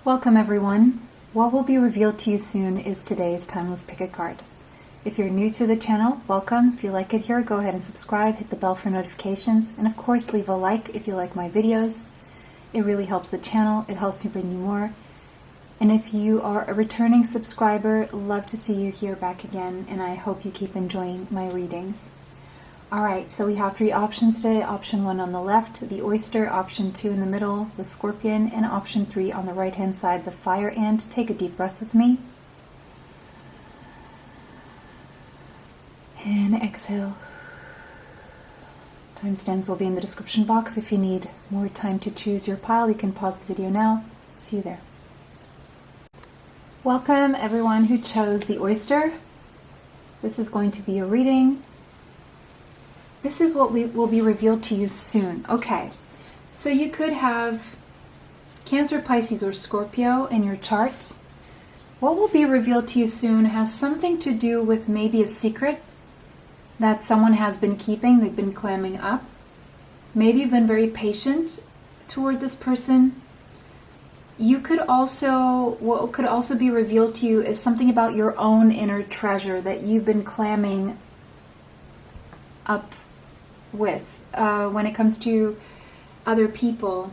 Welcome everyone. What will be revealed to you soon is today's Timeless Pick a Card. If you're new to the channel, welcome. If you like it here, go ahead and subscribe, hit the bell for notifications, and of course leave a like if you like my videos. It really helps the channel, it helps me bring you more. And if you are a returning subscriber, love to see you here back again, and I hope you keep enjoying my readings. Alright, so we have three options today. Option 1 on the left, the oyster. Option 2 in the middle, the scorpion. And option 3 on the right hand side, the fire ant. Take a deep breath with me. And exhale. Timestamps will be in the description box. If you need more time to choose your pile, you can pause the video now. See you there. Welcome everyone who chose the oyster. This is going to be a reading. This is what will be revealed to you soon. Okay, so you could have Cancer, Pisces, or Scorpio in your chart. What will be revealed to you soon has something to do with maybe a secret that someone has been keeping, they've been clamming up. Maybe you've been very patient toward this person. What could also be revealed to you is something about your own inner treasure that you've been clamming up with when it comes to other people.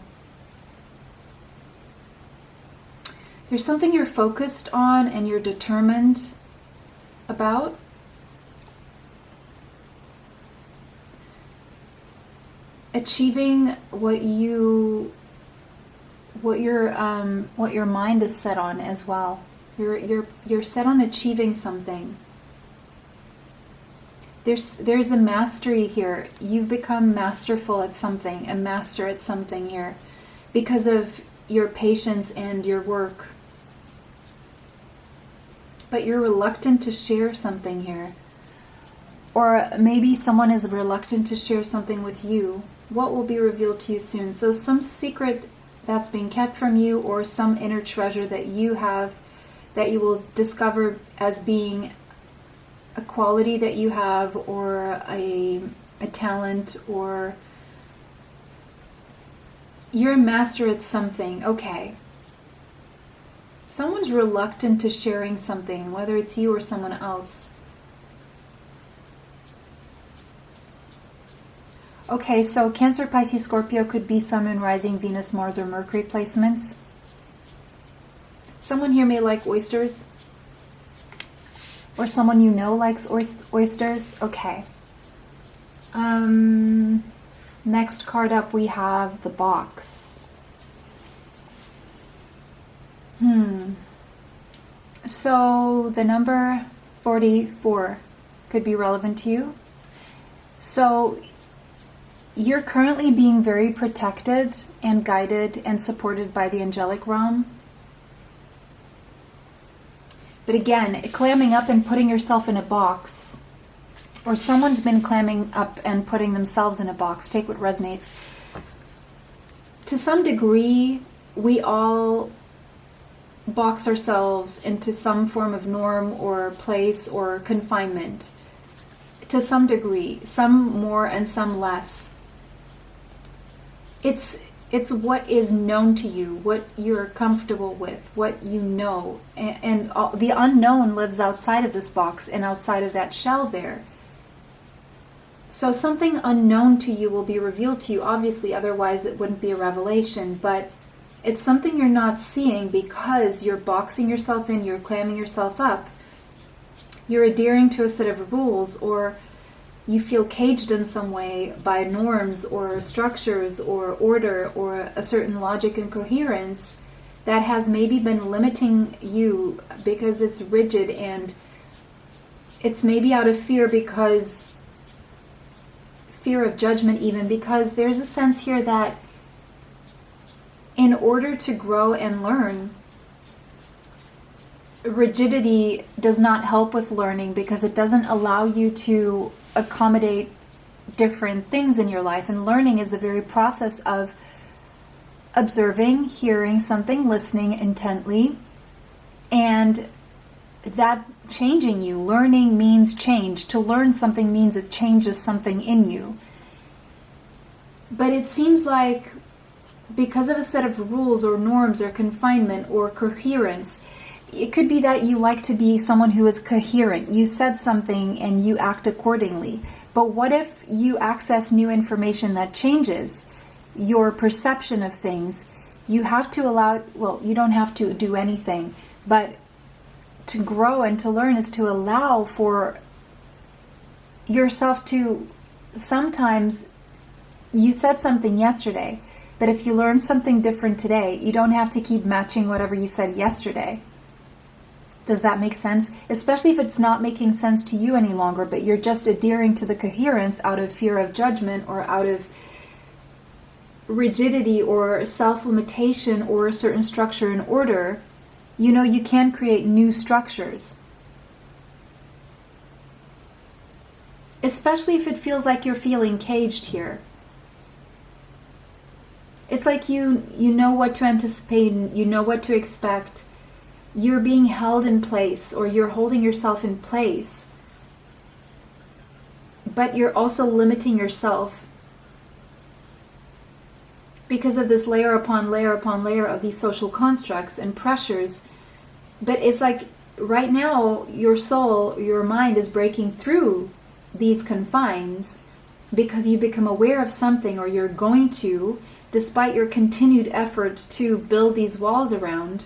There's something you're focused on and you're determined about. Achieving what your mind is set on as well. You're set on achieving something. There's a mastery here. You've become masterful at something, a master at something here because of your patience and your work. But you're reluctant to share something here. Or maybe someone is reluctant to share something with you. What will be revealed to you soon? So some secret that's being kept from you, or some inner treasure that you have that you will discover as being a quality that you have, or a talent, or you're a master at something. Okay. Someone's reluctant to sharing something, whether it's you or someone else. Okay, so Cancer, Pisces, Scorpio could be Sun, Moon, Rising, Venus, Mars, or Mercury placements. Someone here may like oysters. Or someone you know likes oysters. Okay. Next card up, we have the box. So the number 44 could be relevant to you. So you're currently being very protected and guided and supported by the angelic realm. But again, clamming up and putting yourself in a box, or someone's been clamming up and putting themselves in a box. Take what resonates. To some degree, we all box ourselves into some form of norm or place or confinement. To some degree, some more and some less. It's what is known to you, what you're comfortable with, what you know. And the unknown lives outside of this box and outside of that shell there. So something unknown to you will be revealed to you, obviously, otherwise it wouldn't be a revelation. But it's something you're not seeing because you're boxing yourself in, you're clamming yourself up. You're adhering to a set of rules, or you feel caged in some way by norms or structures or order or a certain logic and coherence that has maybe been limiting you because it's rigid, and it's maybe out of fear of judgment even, because there's a sense here that in order to grow and learn, rigidity does not help with learning because it doesn't allow you to accommodate different things in your life. And learning is the very process of observing, hearing something, listening intently, and that changing you. Learning means change. To learn something means it changes something in you. But it seems like because of a set of rules or norms or confinement or coherence. It could be that you like to be someone who is coherent. You said something and you act accordingly. But what if you access new information that changes your perception of things? You have to allow, well, you don't have to do anything, but to grow and to learn is to allow for yourself to, sometimes you said something yesterday, but if you learn something different today, you don't have to keep matching whatever you said yesterday. Does that make sense? Especially if it's not making sense to you any longer, but you're just adhering to the coherence out of fear of judgment or out of rigidity or self-limitation or a certain structure and order. You know, you can create new structures. Especially if it feels like you're feeling caged here. It's like you know what to anticipate, you know what to expect. You're being held in place, or you're holding yourself in place. But you're also limiting yourself because of this layer upon layer upon layer of these social constructs and pressures. But it's like right now your soul, your mind is breaking through these confines because you become aware of something, or you're going to, despite your continued effort to build these walls around.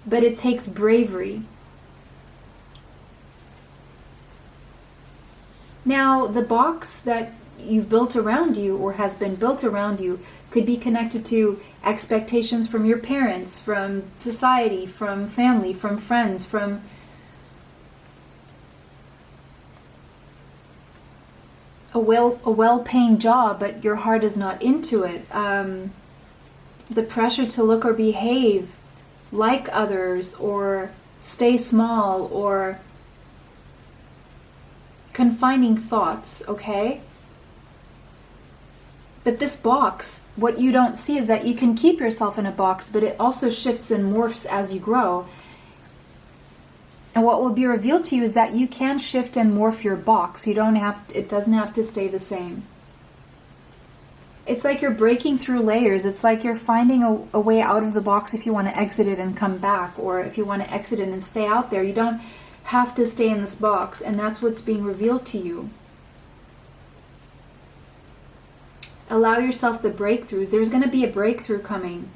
But it takes bravery. Now, the box that you've built around you, or has been built around you, could be connected to expectations from your parents, from society, from family, from friends, from a well-paying job, but your heart is not into it. The pressure to look or behave like others, or stay small, or confining thoughts, okay? But this box, what you don't see is that you can keep yourself in a box, but it also shifts and morphs as you grow. And what will be revealed to you is that you can shift and morph your box. It doesn't have to stay the same. It's like you're breaking through layers. It's like you're finding a way out of the box if you want to exit it and come back, or if you want to exit it and stay out there. You don't have to stay in this box, and that's what's being revealed to you. Allow yourself the breakthroughs. There's going to be a breakthrough coming.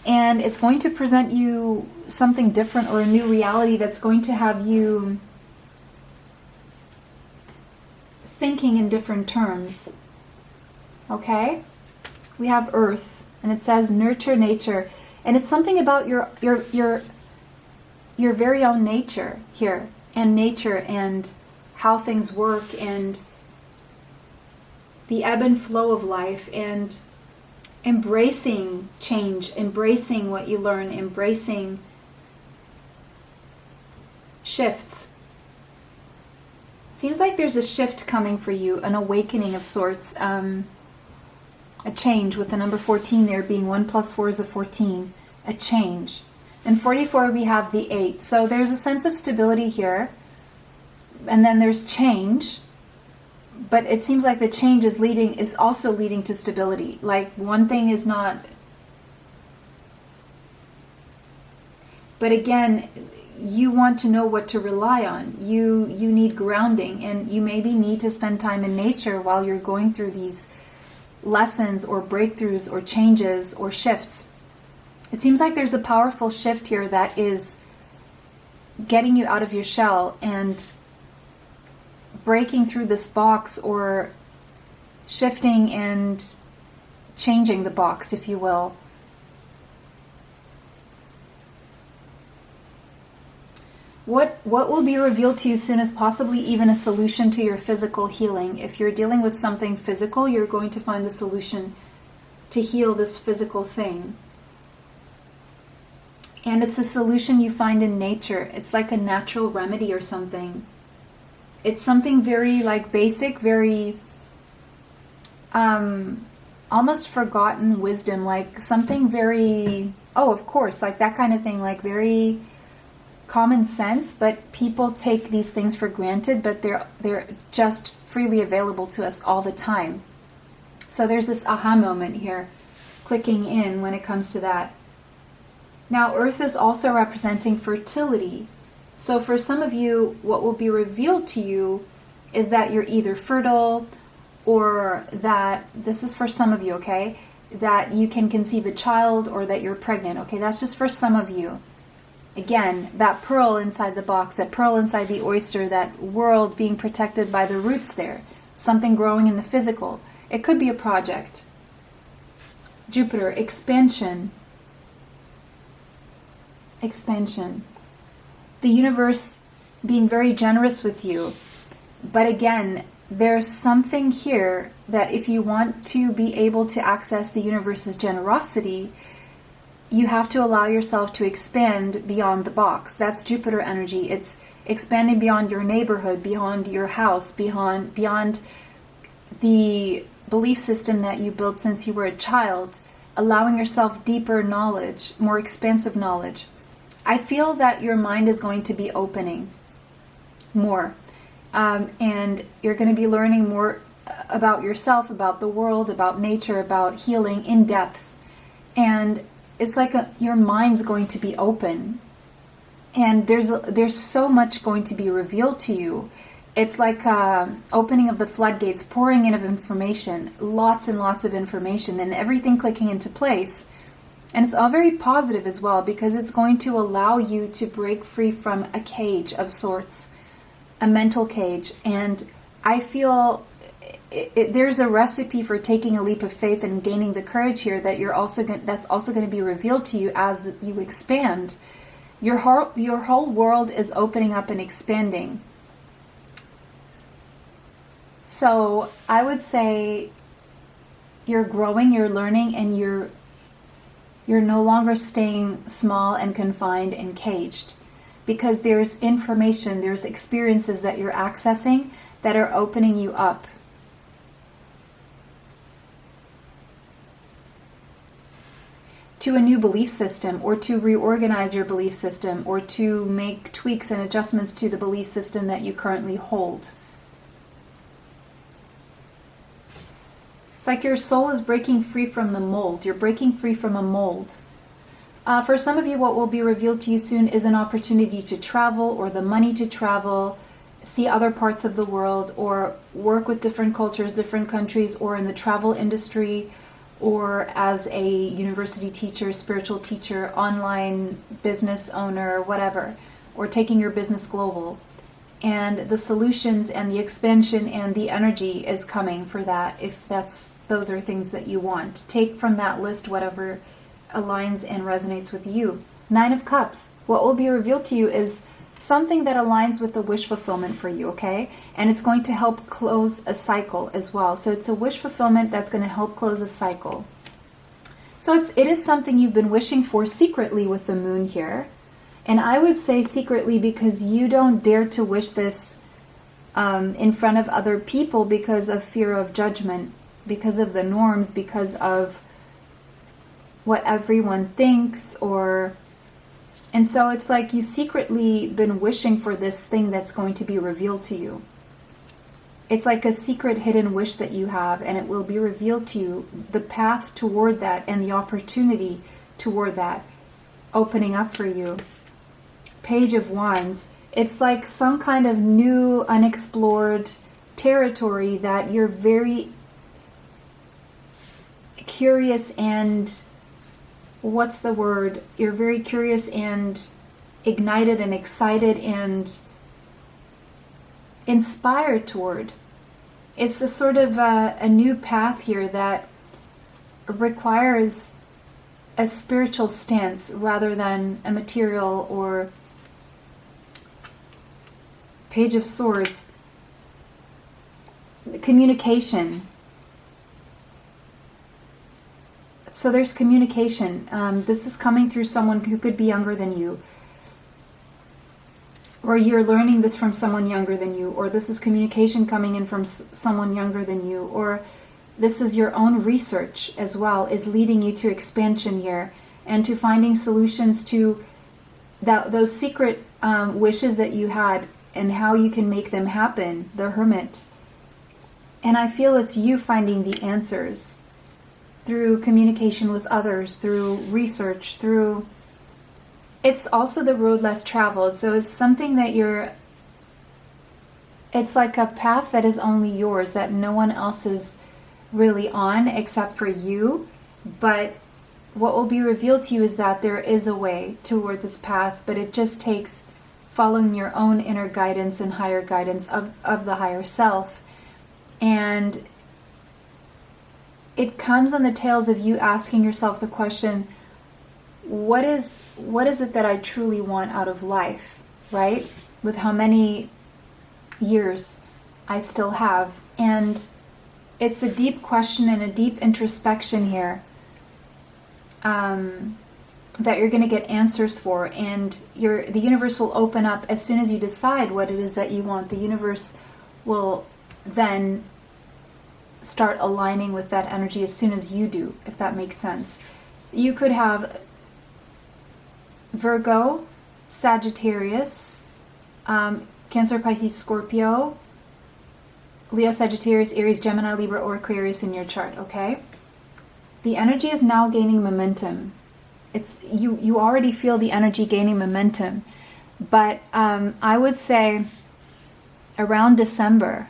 And it's going to present you something different, or a new reality that's going to have you thinking in different terms. Okay? We have Earth, and it says nurture nature, and it's something about your very own nature here, and nature, and how things work, and the ebb and flow of life, and embracing change, embracing what you learn, embracing shifts. It seems like there's a shift coming for you, an awakening of sorts. A change, with the number 14 there being 1 plus 4 is a 14. A change. And 44 we have the 8. So there's a sense of stability here. And then there's change. But it seems like the change is also leading to stability. Like one thing is not... But again, you want to know what to rely on. You need grounding, and you maybe need to spend time in nature while you're going through these lessons or breakthroughs or changes or shifts. It seems like there's a powerful shift here that is getting you out of your shell and breaking through this box, or shifting and changing the box, if you will. What will be revealed to you soon is possibly even a solution to your physical healing. If you're dealing with something physical, you're going to find the solution to heal this physical thing. And it's a solution you find in nature. It's like a natural remedy or something. It's something very like basic, very almost forgotten wisdom, like something very, oh, of course, like that kind of thing, like very common sense, but people take these things for granted, but they're just freely available to us all the time. So there's this aha moment here clicking in when it comes to that. Now, Earth is also representing fertility. So for some of you, what will be revealed to you is that you're either fertile, or that, this is for some of you, okay, that you can conceive a child, or that you're pregnant, okay? That's just for some of you. Again, that pearl inside the box, that pearl inside the oyster, that world being protected by the roots there, something growing in the physical. It could be a project. Jupiter, expansion. Expansion. The universe being very generous with you. But again, there's something here that if you want to be able to access the universe's generosity, you have to allow yourself to expand beyond the box. That's Jupiter energy. It's expanding beyond your neighborhood, beyond your house, beyond the belief system that you built since you were a child, allowing yourself deeper knowledge, more expansive knowledge. I feel that your mind is going to be opening more. And you're going to be learning more about yourself, about the world, about nature, about healing in depth. And it's like your mind's going to be open. And there's so much going to be revealed to you. It's like opening of the floodgates, pouring in of information, lots and lots of information, and everything clicking into place. And it's all very positive as well, because it's going to allow you to break free from a cage of sorts, a mental cage. And I feel there's a recipe for taking a leap of faith and gaining the courage here that that's also going to be revealed to you as you expand. Your whole world is opening up and expanding. So I would say you're growing, you're learning, and you're no longer staying small and confined and caged, because there's information, there's experiences that you're accessing that are opening you up. To a new belief system, or to reorganize your belief system, or to make tweaks and adjustments to the belief system that you currently hold. It's like your soul is breaking free from the mold. You're breaking free from a mold. For some of you, what will be revealed to you soon is an opportunity to travel, or the money to travel, see other parts of the world, or work with different cultures, different countries, or in the travel industry, or as a university teacher, spiritual teacher, online business owner, whatever, or taking your business global. And the solutions and the expansion and the energy is coming for that, if those are things that you want. Take from that list whatever aligns and resonates with you. 9 of Cups. What will be revealed to you is something that aligns with the wish fulfillment for you, okay? And it's going to help close a cycle as well. So it's a wish fulfillment that's going to help close a cycle. So it is something you've been wishing for secretly with the moon here. And I would say secretly because you don't dare to wish this in front of other people because of fear of judgment, because of the norms, because of what everyone thinks, and so it's like you secretly been wishing for this thing that's going to be revealed to you. It's like a secret hidden wish that you have, and it will be revealed to you, the path toward that and the opportunity toward that opening up for you. Page of Wands. It's like some kind of new unexplored territory that you're very curious and what's the word? You're very curious and ignited and excited and inspired toward. It's a sort of a new path here that requires a spiritual stance rather than a material or Page of Swords. Communication. So there's communication. This is coming through someone who could be younger than you. Or you're learning this from someone younger than you. Or this is communication coming in from someone younger than you. Or this is your own research as well, is leading you to expansion here. And to finding solutions to those secret wishes that you had and how you can make them happen. The Hermit. And I feel it's you finding the answers. through communication with others, through research, through... It's also the road less traveled. So it's something that it's like a path that is only yours, that no one else is really on except for you. But what will be revealed to you is that there is a way toward this path, but it just takes following your own inner guidance and higher guidance of the higher self. And it comes on the tails of you asking yourself the question, what is it that I truly want out of life, right? With how many years I still have. And it's a deep question and a deep introspection here that you're going to get answers for, and the universe will open up as soon as you decide what it is that you want. The universe will then start aligning with that energy as soon as you do, if that makes sense. You could have Virgo, Sagittarius, Cancer, Pisces, Scorpio, Leo, Sagittarius, Aries, Gemini, Libra, or Aquarius in your chart, okay? The energy is now gaining momentum. It's you already feel the energy gaining momentum, but I would say around December,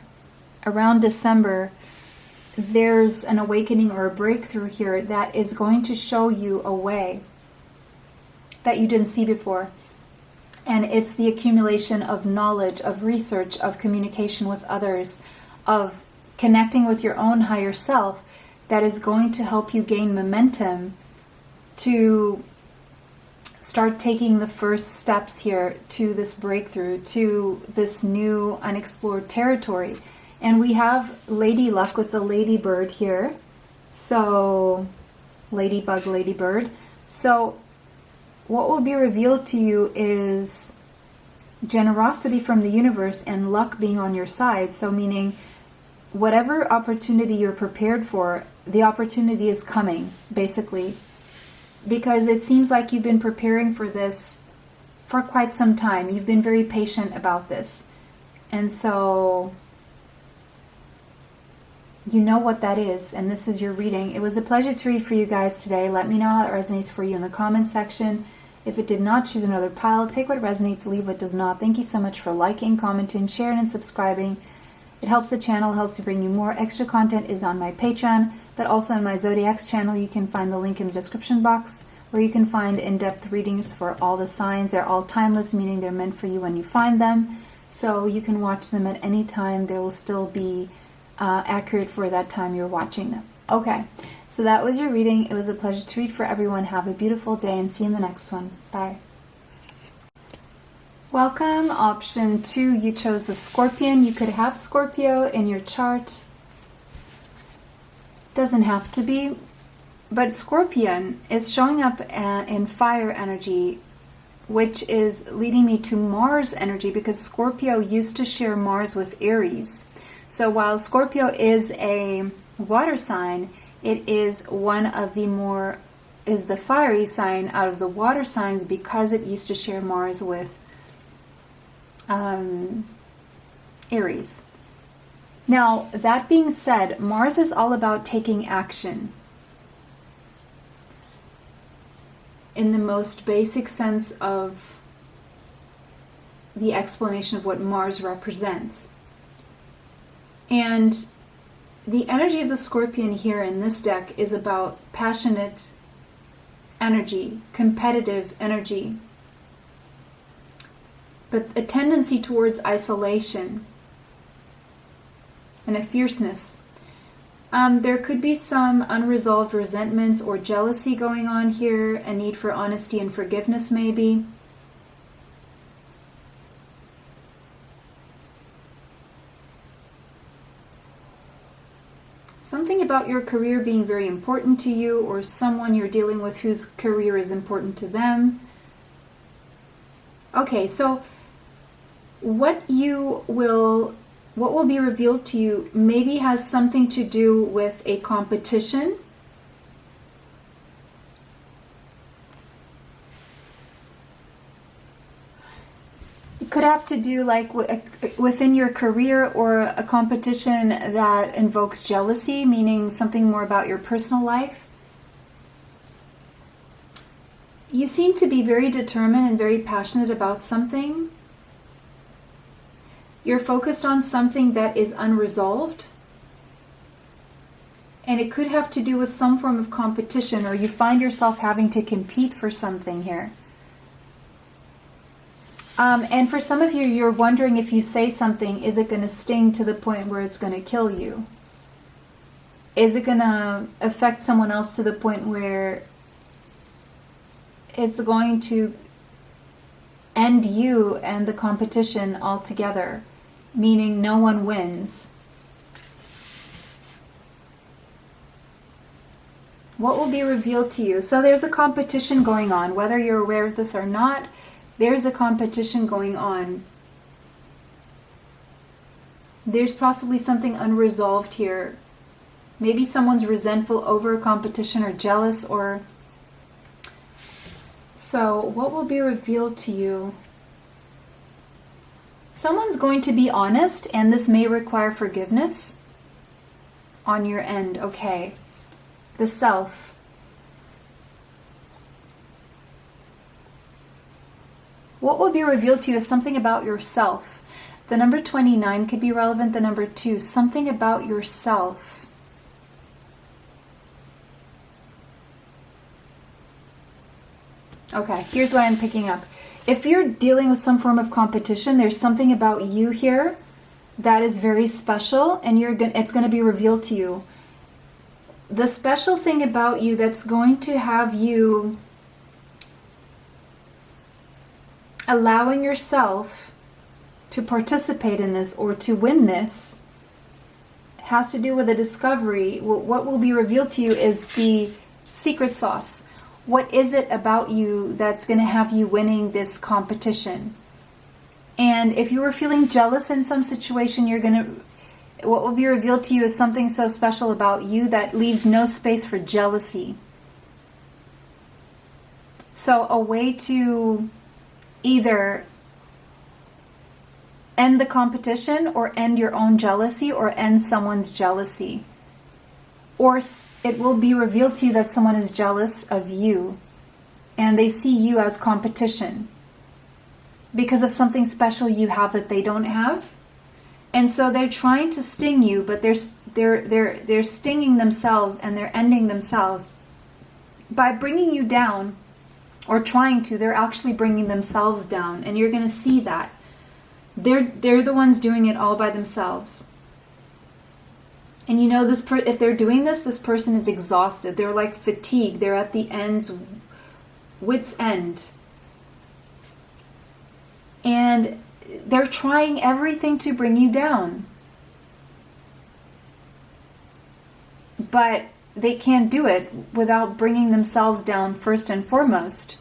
there's an awakening or a breakthrough here that is going to show you a way that you didn't see before. And it's the accumulation of knowledge, of research, of communication with others, of connecting with your own higher self that is going to help you gain momentum to start taking the first steps here to this breakthrough, to this new unexplored territory. And we have Lady Luck with the ladybird here. So, ladybug, ladybird. So, what will be revealed to you is generosity from the universe and luck being on your side. So, meaning whatever opportunity you're prepared for, the opportunity is coming, basically. Because it seems like you've been preparing for this for quite some time. You've been very patient about this. And so you know what that is, and this is your reading. It was a pleasure to read for you guys today. Let me know how it resonates for you in the comment section. If it did not, choose another pile. Take what resonates, leave what does not. Thank you so much for liking, commenting, sharing, and subscribing. It helps the channel, helps to bring you more. Extra content is on my Patreon, but also on my Zodiacs channel. You can find the link in the description box, where you can find in-depth readings for all the signs. They're all timeless, meaning they're meant for you when you find them. So you can watch them at any time. They will still be accurate for that time you're watching them. Okay, so that was your reading. It was a pleasure to read for everyone. Have a beautiful day and see you in the next one. Bye. Welcome. Option 2, you chose the Scorpion. You could have Scorpio in your chart. Doesn't have to be, but Scorpion is showing up in fire energy, which is leading me to Mars energy, because Scorpio used to share Mars with Aries. So while Scorpio is a water sign, it is one of the more, is the fiery sign out of the water signs, because it used to share Mars with Aries. Now, that being said, Mars is all about taking action. In the most basic sense of the explanation of what Mars represents. And the energy of the Scorpion here in this deck is about passionate energy, competitive energy, but a tendency towards isolation and a fierceness. There could be some unresolved resentments or jealousy going on here, a need for honesty and forgiveness maybe. Something about your career being very important to you, or someone you're dealing with whose career is important to them. Okay, so what will be revealed to you maybe has something to do with a competition. It could have to do like within your career, or a competition that invokes jealousy, meaning something more about your personal life. You seem to be very determined and very passionate about something. You're focused on something that is unresolved. And it could have to do with some form of competition, or you find yourself having to compete for something here. And for some of you, you're wondering if you say something, is it going to sting to the point where it's going to kill you? Is it going to affect someone else to the point where it's going to end you and the competition altogether, meaning no one wins? What will be revealed to you? So there's a competition going on, whether you're aware of this or not. There's a competition going on. There's possibly something unresolved here. Maybe someone's resentful over a competition or jealous, or... So what will be revealed to you? Someone's going to be honest, and this may require forgiveness on your end. Okay. The self. What will be revealed to you is something about yourself. The number 29 could be relevant. The number 2, something about yourself. Okay, here's what I'm picking up. If you're dealing with some form of competition, there's something about you here that is very special, and it's going to be revealed to you. The special thing about you that's going to have you allowing yourself to participate in this or to win this has to do with a discovery. What will be revealed to you is the secret sauce. What is it about you that's going to have you winning this competition? And if you were feeling jealous in some situation, what will be revealed to you is something so special about you that leaves no space for jealousy. So a way to either end the competition or end your own jealousy or end someone's jealousy. Or it will be revealed to you that someone is jealous of you and they see you as competition because of something special you have that they don't have. And so they're trying to sting you, but they're stinging themselves and they're ending themselves. By bringing you down, or trying to, they're actually bringing themselves down. And you're going to see that. They're the ones doing it all by themselves. And you know, if they're doing this person is exhausted. They're like fatigued. They're at the wit's end. And they're trying everything to bring you down. But they can't do it without bringing themselves down first and foremost.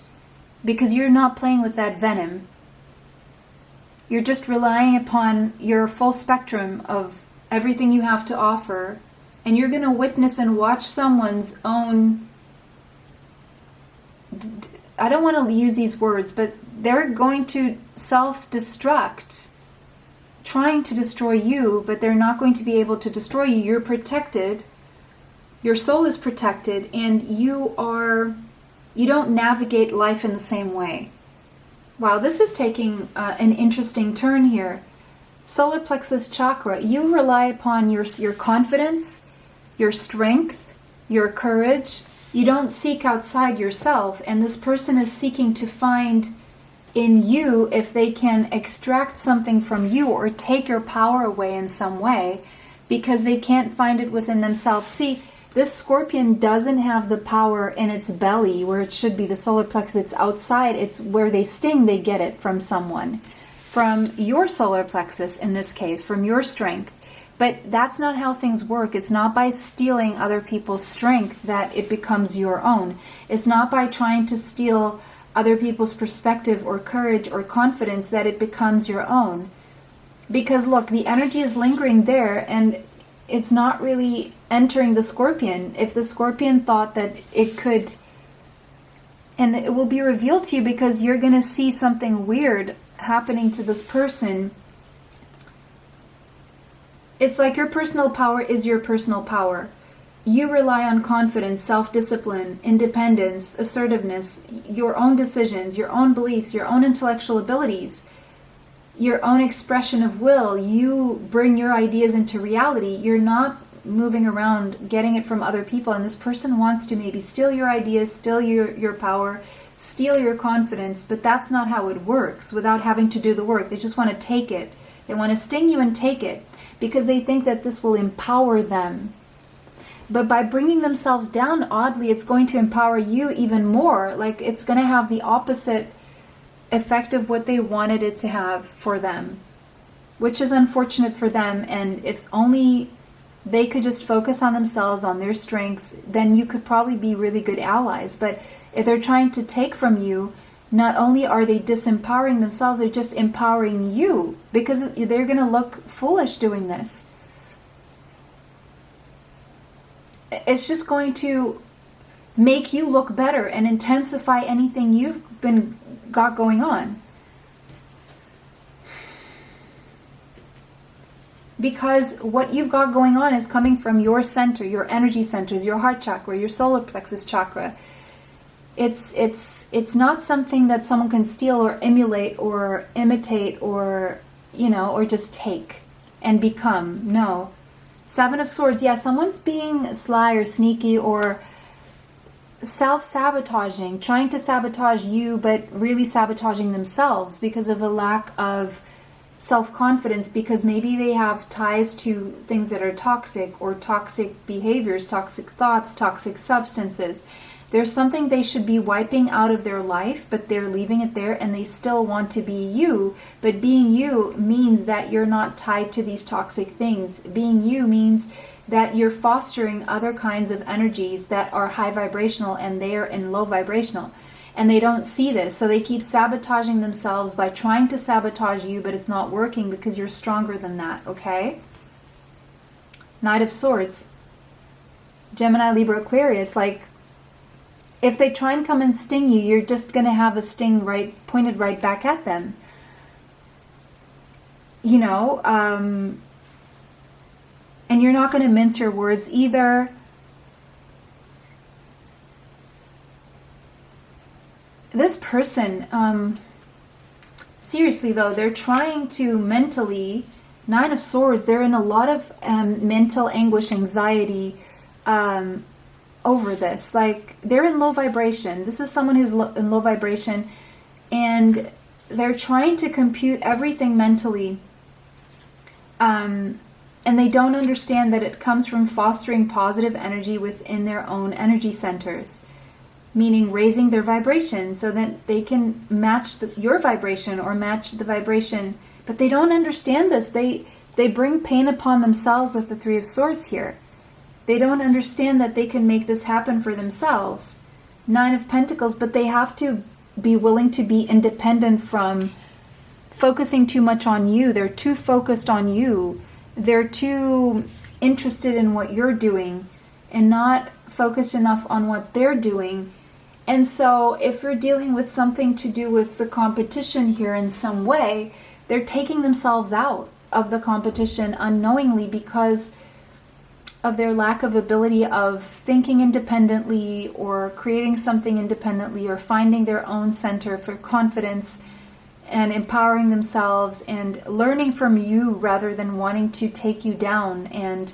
Because you're not playing with that venom. You're just relying upon your full spectrum of everything you have to offer, and you're going to witness and watch someone's own, I don't want to use these words, but they're going to self-destruct, trying to destroy you, but they're not going to be able to destroy you. You're protected, your soul is protected, and you don't navigate life in the same way. Wow, this is taking an interesting turn here. Solar plexus chakra, you rely upon your confidence, your strength, your courage. You don't seek outside yourself, and this person is seeking to find in you if they can extract something from you or take your power away in some way because they can't find it within themselves. See, this scorpion doesn't have the power in its belly where it should be, the solar plexus. It's outside. It's where they sting, they get it from someone. From your solar plexus, in this case, from your strength. But that's not how things work. It's not by stealing other people's strength that it becomes your own. It's not by trying to steal other people's perspective or courage or confidence that it becomes your own. Because look, the energy is lingering there and it's not really entering the scorpion. If the scorpion thought that it could, and it will be revealed to you because you're going to see something weird happening to this person. It's like your personal power is your personal power. you rely on confidence, self-discipline, independence, assertiveness, your own decisions, your own beliefs, your own intellectual abilities, your own expression of will. You bring your ideas into reality. You're not moving around getting it from other people, and this person wants to maybe steal your ideas, steal your power, steal your confidence, but that's not how it works without having to do the work. They just want to take it. They want to sting you and take it because they think that this will empower them. But by bringing themselves down, oddly, it's going to empower you even more. Like, it's going to have the opposite effect of what they wanted it to have for them, which is unfortunate for them. And if only they could just focus on themselves, on their strengths, then you could probably be really good allies. But if they're trying to take from you, not only are they disempowering themselves, they're just empowering you, because they're going to look foolish doing this. It's just going to make you look better and intensify anything you've got going on. Because what you've got going on is coming from your center, your energy centers, your heart chakra, your solar plexus chakra. It's not something that someone can steal or emulate or imitate or, or just take and become. No. Seven of Swords, yeah, someone's being sly or sneaky or self-sabotaging, trying to sabotage you, but really sabotaging themselves because of a lack of self-confidence, because maybe they have ties to things that are toxic or toxic behaviors, toxic thoughts, toxic substances. There's something they should be wiping out of their life, but they're leaving it there and they still want to be you. But being you means that you're not tied to these toxic things. Being you means that you're fostering other kinds of energies that are high vibrational and they are in low vibrational. And they don't see this, so they keep sabotaging themselves by trying to sabotage you, but it's not working because you're stronger than that, okay? Knight of Swords. Gemini, Libra, Aquarius, like, if they try and come and sting you, you're just going to have a sting pointed right back at them. And you're not going to mince your words either. This person, seriously though, they're trying to mentally, Nine of Swords, they're in a lot of mental anguish, anxiety, over this. Like, they're in low vibration. This is someone who's in low vibration, and they're trying to compute everything mentally, and they don't understand that it comes from fostering positive energy within their own energy centers, meaning raising their vibration so that they can match your vibration or match the vibration. But they don't understand this. They bring pain upon themselves with the Three of Swords here. They don't understand that they can make this happen for themselves. Nine of Pentacles, but they have to be willing to be independent from focusing too much on you. They're too focused on you. They're too interested in what you're doing and not focused enough on what they're doing. And so if you're dealing with something to do with the competition here in some way, they're taking themselves out of the competition unknowingly because of their lack of ability of thinking independently or creating something independently or finding their own center for confidence and empowering themselves and learning from you rather than wanting to take you down and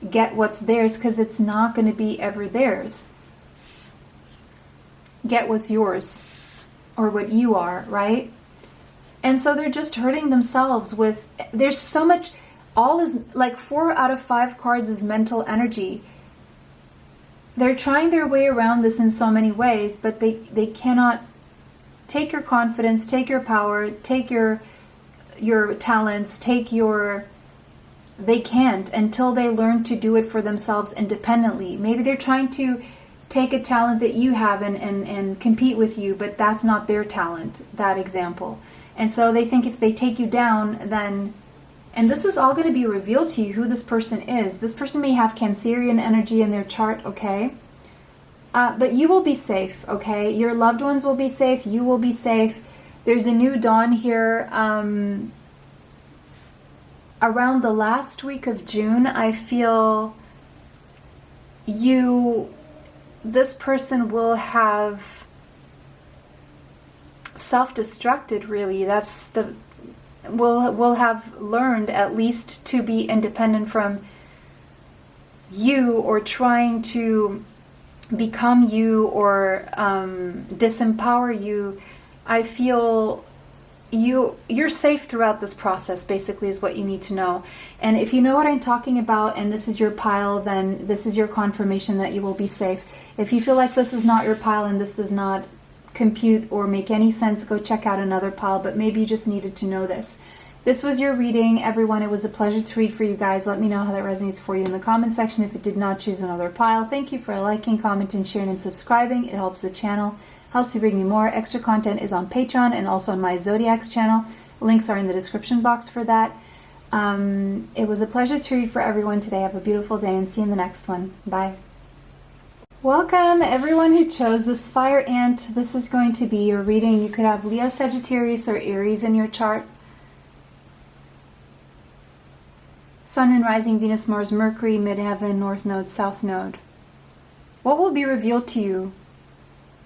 get what's theirs, because it's not going to be ever theirs. Get what's yours or what you are, right? And so they're just hurting themselves with, there's so much. All is like 4 out of 5 cards is mental energy. They're trying their way around this in so many ways, but they cannot take your confidence, take your power, take your talents, they can't until they learn to do it for themselves independently. Maybe they're trying to take a talent that you have and compete with you, but that's not their talent, that example. And so they think if they take you down, then... And this is all going to be revealed to you who this person is. This person may have Cancerian energy in their chart, okay? But you will be safe, okay? Your loved ones will be safe. You will be safe. There's a new dawn here. Around the last week of June, I feel this person will have self-destructed, really. Will have learned at least to be independent from you, or trying to become you, or disempower you. I feel you're safe throughout this process, basically, is what you need to know. And if you know what I'm talking about and this is your pile, then this is your confirmation that you will be safe. If you feel like this is not your pile and this does not compute or make any sense, go check out another pile, but maybe you just needed to know this. This was your reading, everyone. It was a pleasure to read for you guys. Let me know how that resonates for you in the comment section. If it did not, choose another pile. Thank you for liking, commenting, sharing, and subscribing. It helps the channel, helps me bring you more. Extra content is on Patreon and also on my Zodiacs channel. Links are in the description box for that. It was a pleasure to read for everyone today. Have a beautiful day and see you in the next one. Bye. Welcome everyone who chose this fire ant. This is going to be your reading. You could have Leo, Sagittarius, or Aries in your chart. Sun and rising, Venus, Mars, Mercury, midheaven, north node, south node. What will be revealed to you?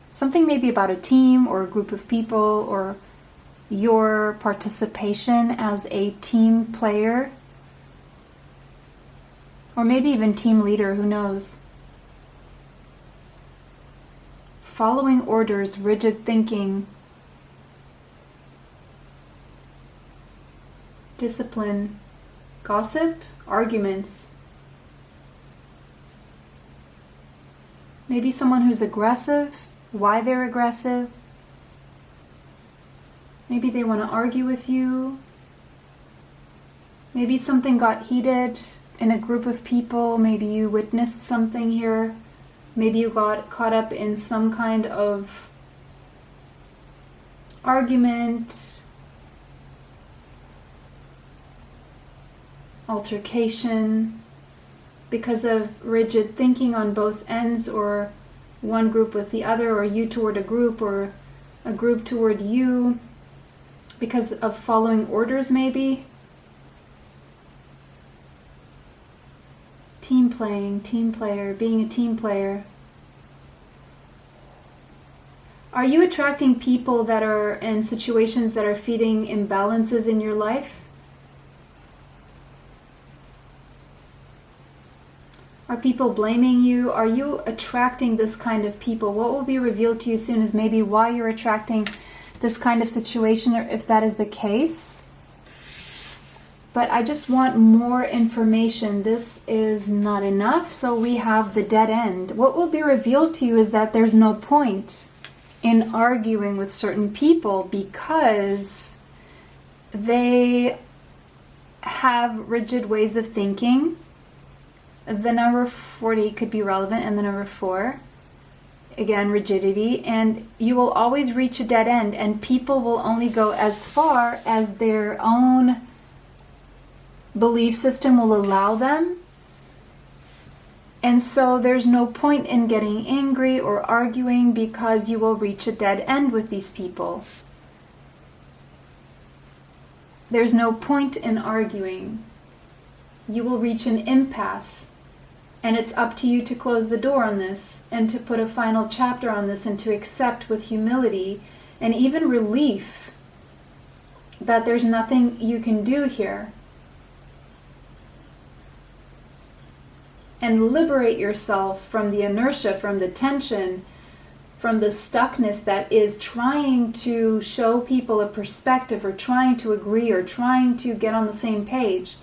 Something maybe about a team or a group of people, or your participation as a team player, or maybe even team leader, who knows? Following orders, rigid thinking, discipline, gossip, arguments. Maybe someone who's aggressive, why they're aggressive. Maybe they want to argue with you. Maybe something got heated in a group of people. Maybe you witnessed something here. Maybe you got caught up in some kind of argument, altercation, because of rigid thinking on both ends, or one group with the other, or you toward a group, or a group toward you, because of following orders maybe. Team playing, team player, being a team player. Are you attracting people that are in situations that are feeding imbalances in your life? Are people blaming you? Are you attracting this kind of people? What will be revealed to you soon is maybe why you're attracting this kind of situation, or if that is the case. But I just want more information. This is not enough, so we have the dead end. What will be revealed to you is that there's no point in arguing with certain people because they have rigid ways of thinking. The number 40 could be relevant, and the number 4, again, rigidity, and you will always reach a dead end, and people will only go as far as their own belief system will allow them. And so there's no point in getting angry or arguing because you will reach a dead end with these people. There's no point in arguing. You will reach an impasse. And it's up to you to close the door on this and to put a final chapter on this and to accept with humility and even relief that there's nothing you can do here. And liberate yourself from the inertia, from the tension, from the stuckness that is trying to show people a perspective, or trying to agree, or trying to get on the same page.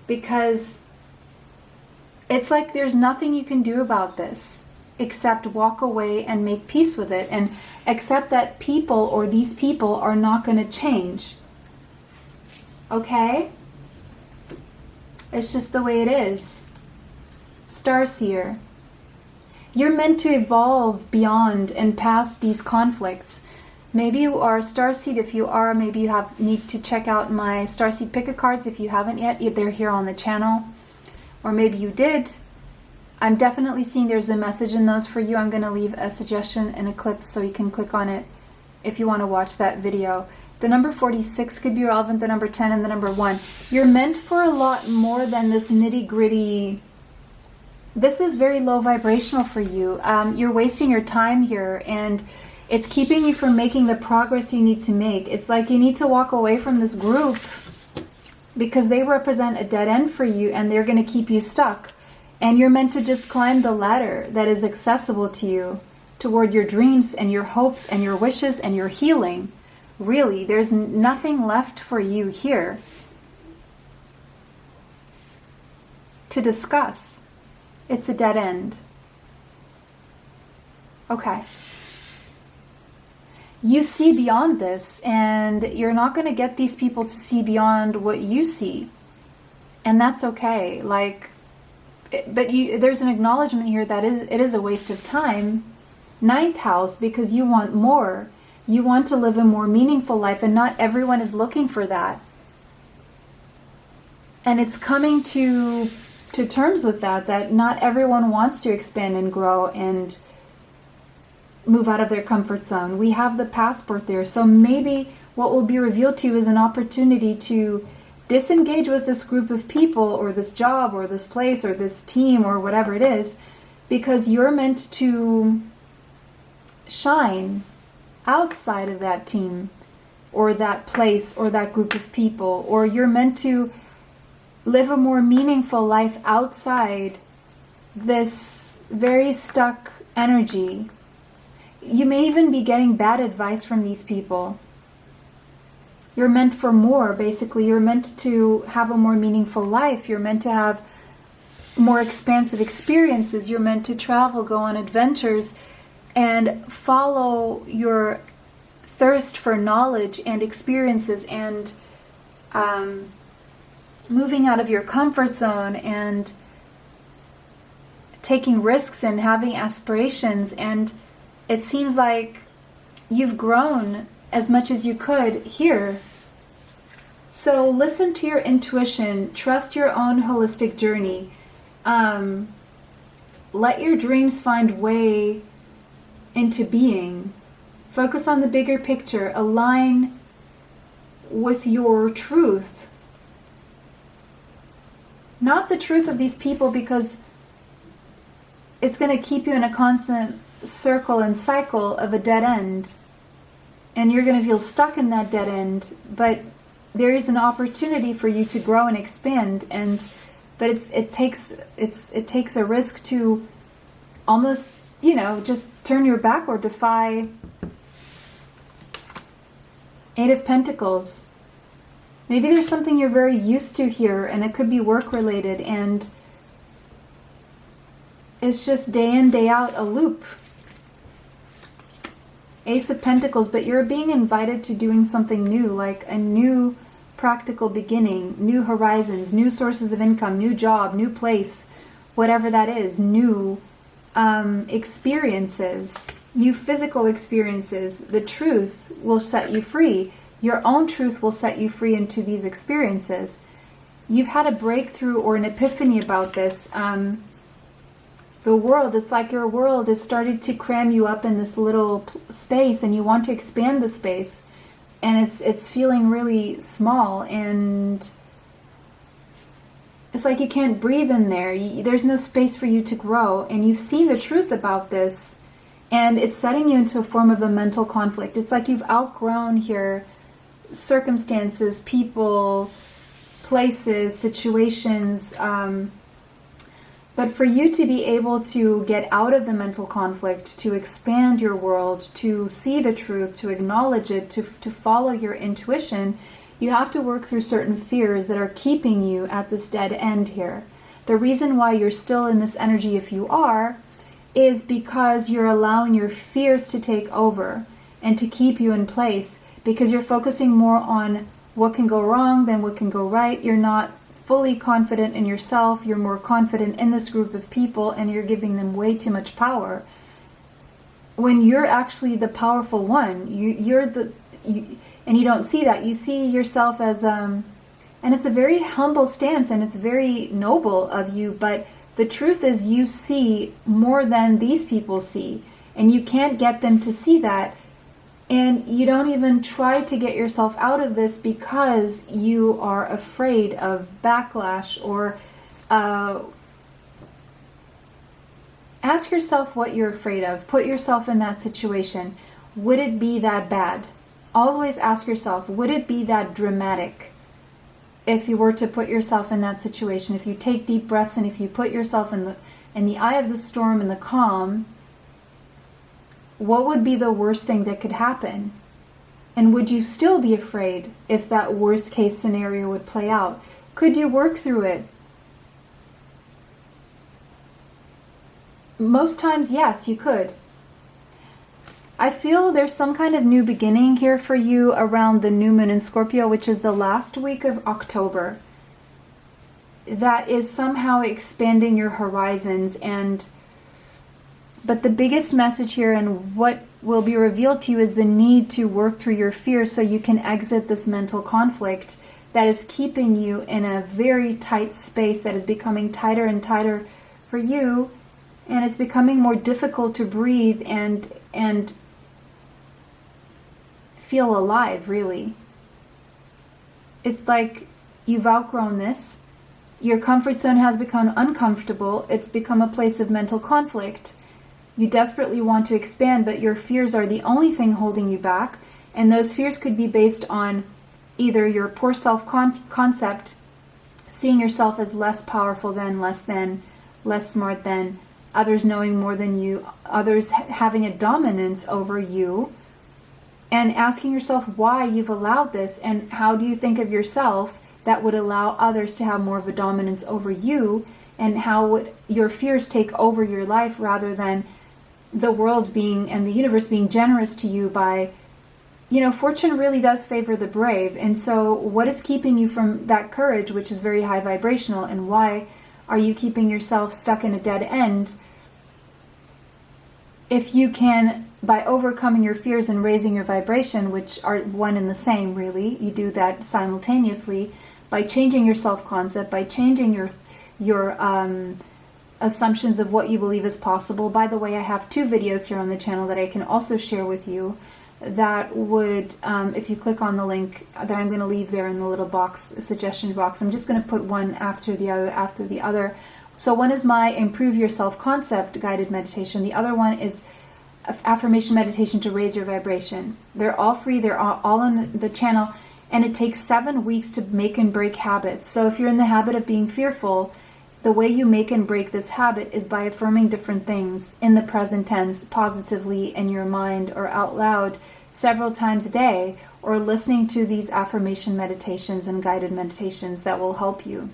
Because it's like there's nothing you can do about this except walk away and make peace with it and accept that people, or these people, are not going to change. Okay? It's just the way it is. Starseer. You're meant to evolve beyond and past these conflicts. Maybe you are a starseed. If you are, maybe you need to check out my starseed pick-a cards if you haven't yet. They're here on the channel. Or maybe you did. I'm definitely seeing there's a message in those for you. I'm going to leave a suggestion and a clip so you can click on it if you want to watch that video. The number 46 could be relevant, the number 10 and the number 1. You're meant for a lot more than this nitty-gritty This is very low vibrational for you. You're wasting your time here, and it's keeping you from making the progress you need to make. It's like you need to walk away from this group because they represent a dead end for you, and they're going to keep you stuck. And you're meant to just climb the ladder that is accessible to you toward your dreams and your hopes and your wishes and your healing. Really, there's nothing left for you here to discuss. It's a dead end. Okay. You see beyond this, and you're not going to get these people to see beyond what you see. And that's okay. There's an acknowledgement here that it is a waste of time. Ninth house, because you want more. You want to live a more meaningful life, and not everyone is looking for that. And it's coming to terms with that not everyone wants to expand and grow and move out of their comfort zone. We have the passport there. So maybe what will be revealed to you is an opportunity to disengage with this group of people or this job or this place or this team or whatever it is, because you're meant to shine outside of that team or that place or that group of people, or you're meant to live a more meaningful life outside this very stuck energy. You may even be getting bad advice from these people. You're meant for more, basically. You're meant to have a more meaningful life. You're meant to have more expansive experiences. You're meant to travel, go on adventures, and follow your thirst for knowledge and experiences, and moving out of your comfort zone and taking risks and having aspirations. And it seems like you've grown as much as you could here. So listen to your intuition, trust your own holistic journey. Let your dreams find way into being. Focus on the bigger picture, align with your truth. Not the truth of these people, because it's going to keep you in a constant circle and cycle of a dead end. And you're going to feel stuck in that dead end. But there is an opportunity for you to grow and expand. But it takes a risk to almost, just turn your back or defy. Eight of Pentacles. Maybe there's something you're very used to here, and it could be work related, and it's just day in, day out a loop. Ace of Pentacles, but you're being invited to doing something new, like a new practical beginning, new horizons, new sources of income, new job, new place, whatever that is, new experiences, new physical experiences. The truth will set you free. Your own truth will set you free into these experiences. You've had a breakthrough or an epiphany about this. The world, it's like your world is starting to cram you up in this little space, and you want to expand the space, and it's feeling really small, and it's like you can't breathe in there. There's no space for you to grow, and you've seen the truth about this, and it's setting you into a form of a mental conflict. It's like you've outgrown here circumstances, people, places, situations, but for you to be able to get out of the mental conflict, to expand your world, to see the truth, to acknowledge it, to follow your intuition, you have to work through certain fears that are keeping you at this dead end here. The reason why you're still in this energy, if you are, is because you're allowing your fears to take over and to keep you in place, because you're focusing more on what can go wrong than what can go right. You're not fully confident in yourself. You're more confident in this group of people, and you're giving them way too much power, when you're actually the powerful one. And you don't see that. You see yourself as and it's a very humble stance, and it's very noble of you, but the truth is you see more than these people see, and you can't get them to see that. And you don't even try to get yourself out of this because you are afraid of backlash or Ask yourself what you're afraid of. Put yourself in that situation. Would it be that bad? Always ask yourself, would it be that dramatic if you were to put yourself in that situation? If you take deep breaths and if you put yourself in the eye of the storm, in the calm, what would be the worst thing that could happen? And would you still be afraid if that worst case scenario would play out? Could you work through it? Most times, yes, you could. I feel there's some kind of new beginning here for you around the new moon in Scorpio, which is the last week of October. That is somehow expanding your horizons. But the biggest message here and what will be revealed to you is the need to work through your fears so you can exit this mental conflict that is keeping you in a very tight space that is becoming tighter and tighter for you. And it's becoming more difficult to breathe and feel alive, really. It's like you've outgrown this. Your comfort zone has become uncomfortable. It's become a place of mental conflict. You desperately want to expand, but your fears are the only thing holding you back. And those fears could be based on either your poor self-concept, seeing yourself as less powerful than, less smart than, others knowing more than you, others having a dominance over you, and asking yourself why you've allowed this and how do you think of yourself that would allow others to have more of a dominance over you, and how would your fears take over your life rather than the world being and the universe being generous to you by, fortune really does favor the brave. And so what is keeping you from that courage, which is very high vibrational, and why are you keeping yourself stuck in a dead end? If you can, by overcoming your fears and raising your vibration, which are one and the same, really, you do that simultaneously by changing your self-concept, by changing your assumptions of what you believe is possible. By the way, I have 2 videos here on the channel that I can also share with you that would, if you click on the link that I'm going to leave there in the little box, suggestion box, I'm just going to put one after the other. So one is my Improve Your Self-Concept guided meditation. The other one is affirmation meditation to raise your vibration. They're all free. They're all on the channel. And it takes 7 weeks to make and break habits. So if you're in the habit of being fearful, the way you make and break this habit is by affirming different things in the present tense, positively in your mind or out loud several times a day, or listening to these affirmation meditations and guided meditations that will help you.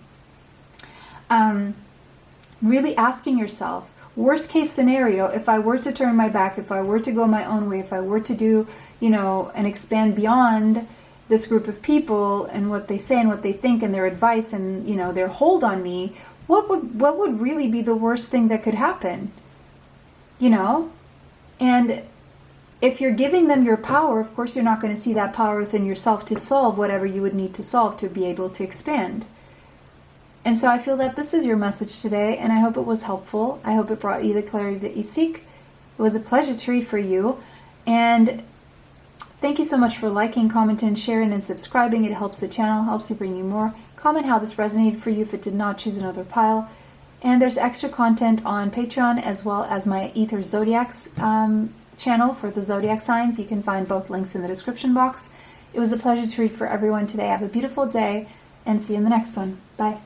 Really asking yourself, worst case scenario, if I were to turn my back, if I were to go my own way, if I were to do, and expand beyond this group of people and what they say and what they think and their advice and, their hold on me, what would really be the worst thing that could happen? And if you're giving them your power, of course, you're not going to see that power within yourself to solve whatever you would need to solve to be able to expand. And so I feel that this is your message today, and I hope it was helpful. I hope it brought you the clarity that you seek. It was a pleasure to read for you. And thank you so much for liking, commenting, sharing, and subscribing. It helps the channel, helps me bring you more. Comment how this resonated for you. If it did not, choose another pile. And there's extra content on Patreon as well as my Ether Zodiacs channel for the zodiac signs. You can find both links in the description box. It was a pleasure to read for everyone today. Have a beautiful day and see you in the next one. Bye.